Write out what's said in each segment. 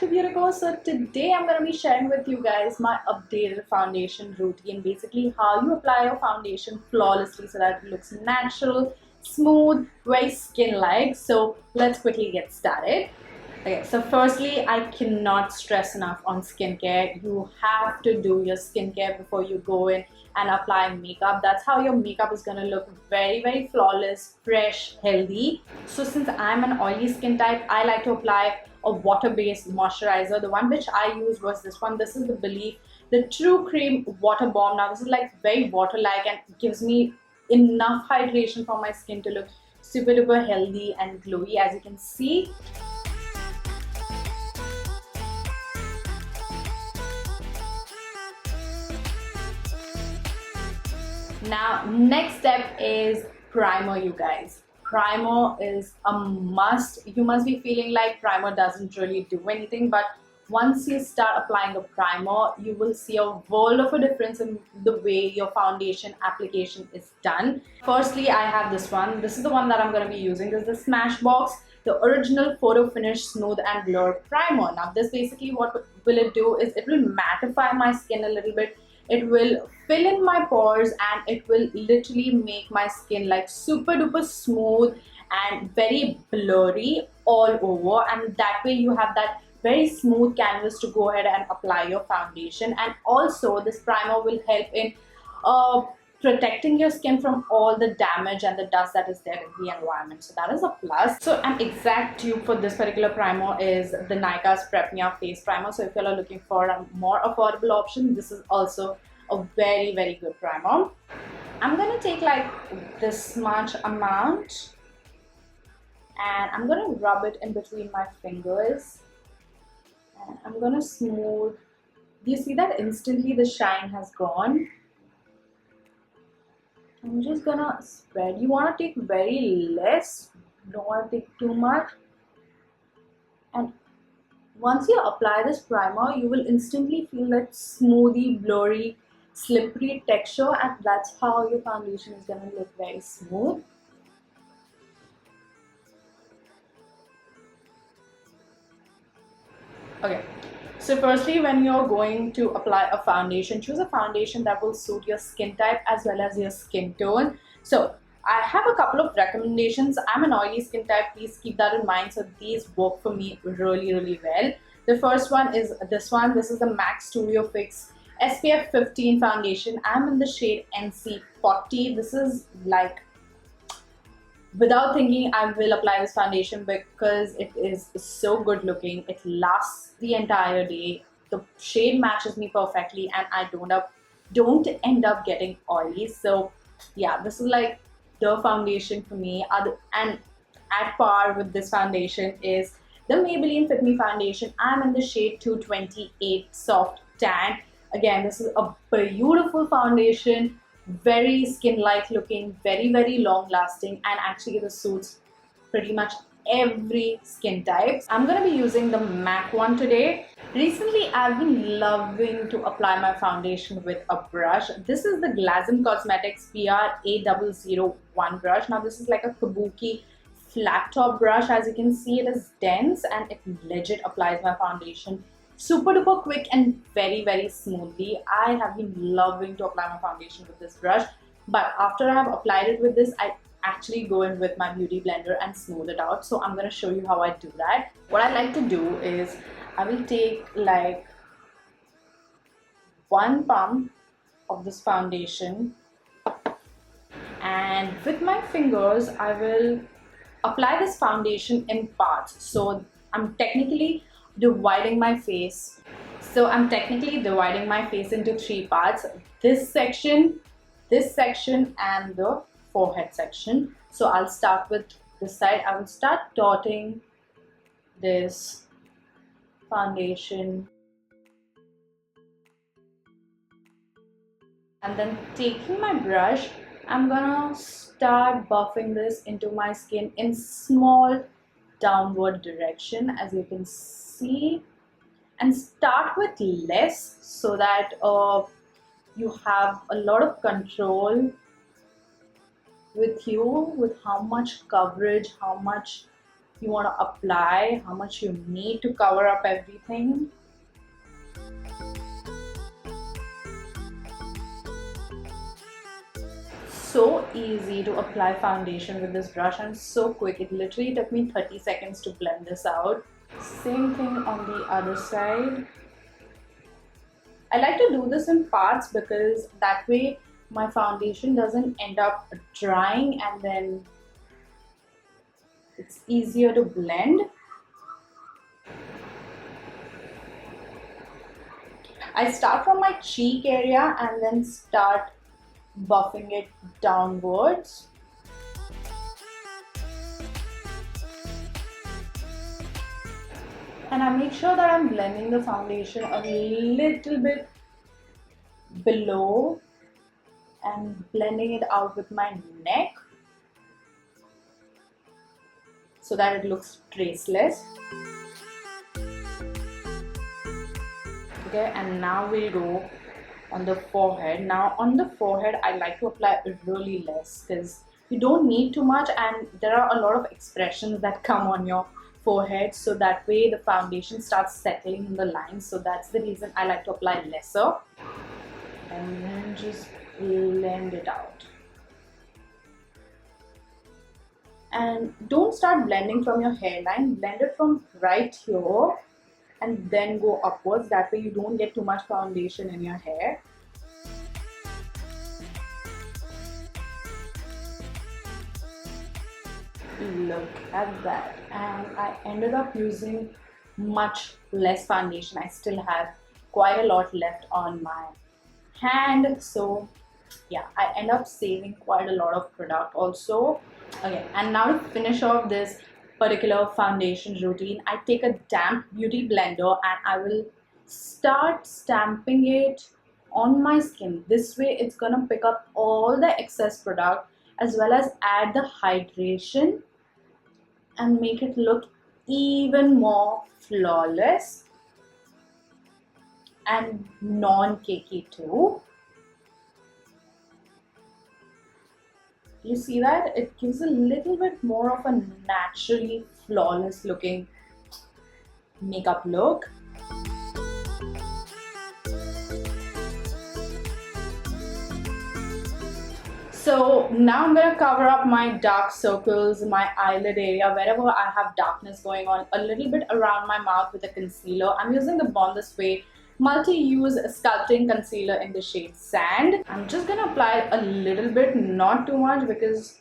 to BeautiCo. So today I'm going to be sharing with you guys my updated foundation routine. Basically how you apply your foundation flawlessly so that it looks natural, smooth, very skin-like. So let's quickly get started. Okay, so firstly, I cannot stress enough on skincare. You have to do your skincare before you go in and apply makeup. That's how your makeup is going to look very, very flawless, fresh, healthy. So since I'm an oily skin type, I like to apply a water-based moisturizer. The one which I used was this one. This is the Belif, the True Cream Water Bomb. Now this is like very water-like and gives me enough hydration for my skin to look super duper healthy and glowy, as you can see. Now, next step is primer, you guys. Primer is a must. You must be feeling like primer doesn't really do anything, but once you start applying a primer, you will see a world of a difference in the way your foundation application is done. Firstly, I have this one. This is the one that I'm going to be using. This is the Smashbox, the original photo finish smooth and blur primer. Now, this basically what will it do is it will mattify my skin a little bit. It will fill in my pores and it will literally make my skin like super duper smooth and very blurry all over, and that way you have that very smooth canvas to go ahead and apply your foundation. And also this primer will help in protecting your skin from all the damage and the dust that is there in the environment, so that is a plus. So an exact dupe for this particular primer is the Nykaa's Prep Me Up Face Primer. So if you are looking for a more affordable option, this is also a very, very good primer. I'm gonna take like this much amount and I'm gonna rub it in between my fingers and I'm gonna smooth. Do you see that instantly the shine has gone? I'm just gonna spread. You want to take very less, don't want to take too much. And once you apply this primer, you will instantly feel that smoothie, blurry, slippery texture, and that's how your foundation is gonna look very smooth. Okay. So firstly, when you're going to apply a foundation, choose a foundation that will suit your skin type as well as your skin tone. So I have a couple of recommendations. I'm an oily skin type, please keep that in mind. So these work for me really, really well. The first one is this one. This is the MAC Studio Fix SPF 15 foundation. I'm in the shade NC40. This is like, without thinking, I will apply this foundation because it is so good looking. It lasts the entire day. The shade matches me perfectly and I don't end up getting oily. So yeah, this is like the foundation for me. And at par with this foundation is the Maybelline Fit Me Foundation. I'm in the shade 228 Soft Tan. Again, this is a beautiful foundation, very skin-like looking, very, very long lasting, and actually this suits pretty much every skin type. I'm going to be using the MAC one today. Recently, I've been loving to apply my foundation with a brush. This is the Glasm Cosmetics PR8001 brush. Now this is like a kabuki flat top brush. As you can see, it is dense and it legit applies my foundation super duper quick and very, very smoothly. I have been loving to apply my foundation with this brush, but after I have applied it with this, I actually go in with my beauty blender and smooth it out. So I'm going to show you how I do that. What I like to do is I will take like one pump of this foundation and with my fingers I will apply this foundation in parts. So I'm technically dividing my face. Into three parts. This section, and the forehead section. So I'll start with this side. I will start dotting this foundation and then taking my brush, I'm gonna start buffing this into my skin in small downward direction, as you can see, and start with less so that you have a lot of control with you with how much coverage, how much you want to apply, how much you need to cover up everything. So easy to apply foundation with this brush and so quick. It literally took me 30 seconds to blend this out. Same thing on the other side. I like to do this in parts because that way my foundation doesn't end up drying and then it's easier to blend. I start from my cheek area and then start buffing it downwards. And I make sure that I'm blending the foundation a little bit below and blending it out with my neck so that it looks traceless. Okay, and now we'll go on the forehead. Now on the forehead, I like to apply really less because you don't need too much and there are a lot of expressions that come on your forehead, so that way the foundation starts settling in the lines. So that's the reason I like to apply lesser and then just blend it out. And don't start blending from your hairline, blend it from right here and then go upwards. That way you don't get too much foundation in your hair. Look at that. And I ended up using much less foundation. I still have quite a lot left on my hand, so yeah, I end up saving quite a lot of product also. Okay, and now to finish off this particular foundation routine, I take a damp beauty blender and I will start stamping it on my skin. This way it's gonna pick up all the excess product as well as add the hydration and make it look even more flawless and non-cakey too. You see that? It gives a little bit more of a naturally flawless looking makeup look. So now I'm going to cover up my dark circles, my eyelid area, wherever I have darkness going on, a little bit around my mouth with a concealer. I'm using the Born This Way multi-use sculpting concealer in the shade Sand. I'm just going to apply a little bit, not too much, because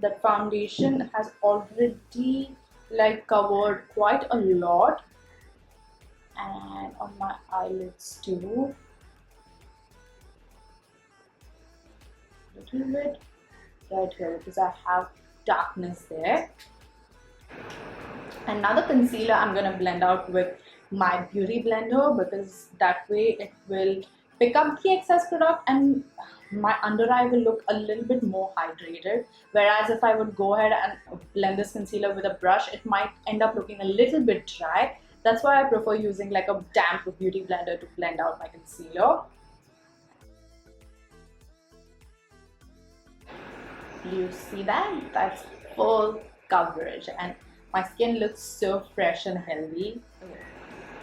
the foundation has already covered quite a lot, and on my eyelids too. Little bit right here because I have darkness there. And now the concealer I'm going to blend out with my beauty blender, because that way it will pick up the excess product and my under eye will look a little bit more hydrated. Whereas if I would go ahead and blend this concealer with a brush, it might end up looking a little bit dry. That's why I prefer using like a damp beauty blender to blend out my concealer. You see that? That's full coverage and my skin looks so fresh and healthy.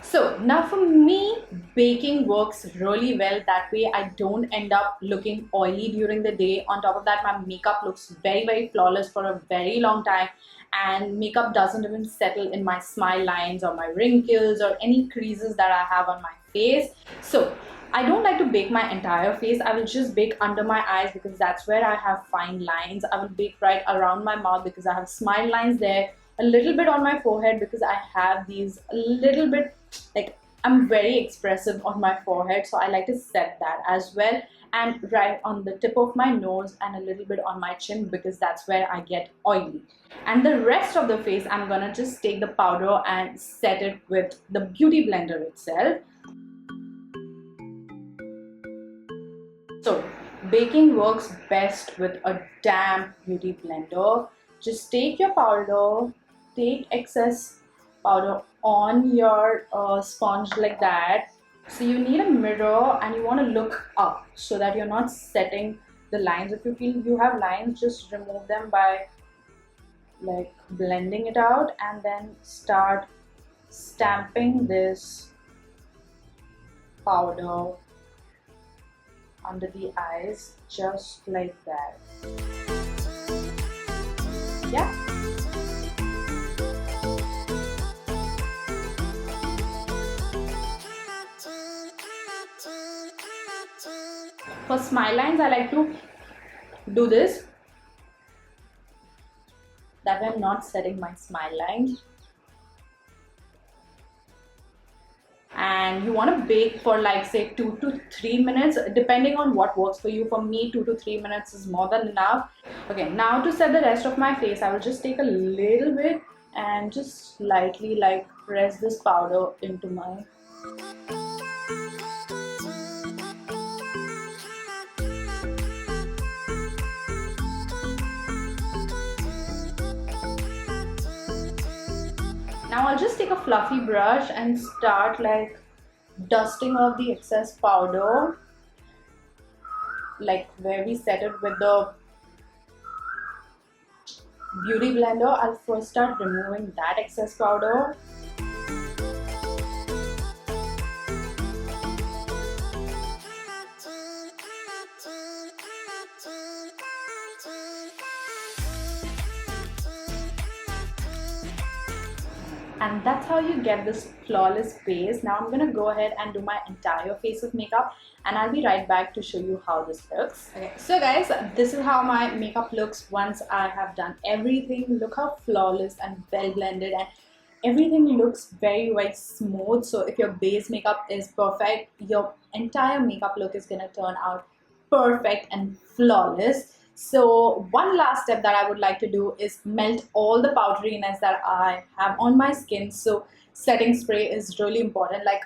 So now for me, baking works really well. That way I don't end up looking oily during the day. On top of that, my makeup looks very, very flawless for a very long time, and makeup doesn't even settle in my smile lines or my wrinkles or any creases that I have on my face. So I don't like to bake my entire face. I will just bake under my eyes because that's where I have fine lines. I will bake right around my mouth because I have smile lines there. A little bit on my forehead because I have these a little bit, like I'm very expressive on my forehead, so I like to set that as well. And right on the tip of my nose and a little bit on my chin because that's where I get oily. And the rest of the face, I'm gonna just take the powder and set it with the beauty blender itself. So baking works best with a damp beauty blender. Just take your powder, take excess powder on your sponge like that. So you need a mirror and you want to look up so that you're not setting the lines. If you feel you have lines, just remove them by like blending it out and then start stamping this powder under the eyes just like that. Yeah. For smile lines, I like to do this. That way I'm not setting my smile lines. And you want to bake for like say 2 to 3 minutes depending on what works for you. For me, 2 to 3 minutes is more than enough. Okay, now to set the rest of my face, I will just take a little bit and just lightly like press this powder into my Now I'll just take a fluffy brush and start like dusting off the excess powder, like where we set it with the beauty blender. I'll first start removing that excess powder. And that's how you get this flawless face. Now I'm gonna go ahead and do my entire face with makeup, and I'll be right back to show you how this looks. Okay, so guys, this is how my makeup looks once I have done everything. Look how flawless and well blended, and everything looks very, very smooth. So if your base makeup is perfect, your entire makeup look is gonna turn out perfect and flawless. So one last step that I would like to do is melt all the powderiness that I have on my skin. So setting spray is really important. Like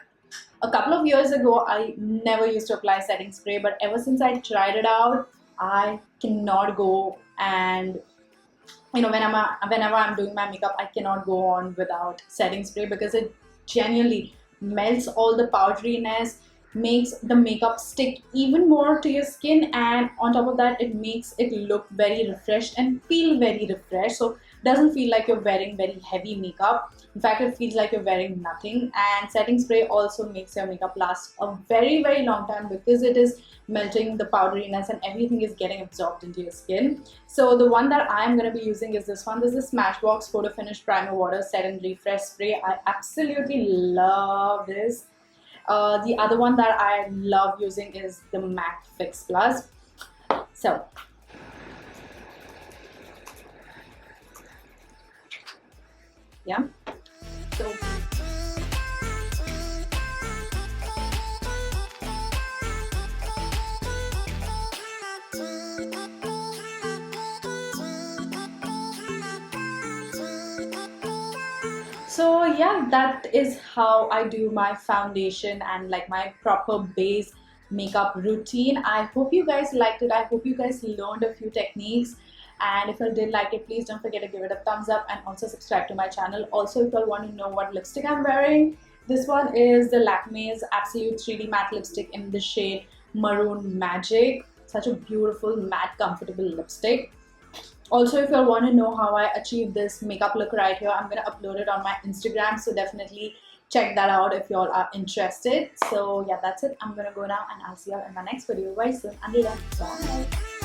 a couple of years ago, I never used to apply setting spray, but ever since I tried it out, I cannot go and whenever I'm doing my makeup, I cannot go on without setting spray because it genuinely melts all the powderiness, makes the makeup stick even more to your skin, and on top of that it makes it look very refreshed and feel very refreshed. So doesn't feel like you're wearing very heavy makeup. In fact, it feels like you're wearing nothing. And setting spray also makes your makeup last a very, very long time because it is melting the powderiness and everything is getting absorbed into your skin. So the one that I'm going to be using is this one. This is Smashbox Photo Finish Primer Water Set and Refresh Spray. I absolutely love this. The other one that I love using is the Matte Fix Plus. So yeah, so yeah, that is how I do my foundation and like my proper base makeup routine. I hope you guys liked it. I hope you guys learned a few techniques. And if you did like it, please don't forget to give it a thumbs up and also subscribe to my channel. Also, if you want to know what lipstick I'm wearing, this one is the Lakme's Absolute 3D Matte Lipstick in the shade Maroon Magic. Such a beautiful matte comfortable lipstick. Also, if you want to know how I achieve this makeup look right here, I'm going to upload it on my Instagram. So definitely check that out if you all are interested. So yeah, that's it. I'm going to go now and I'll see you all in my next video very soon. Until then, bye.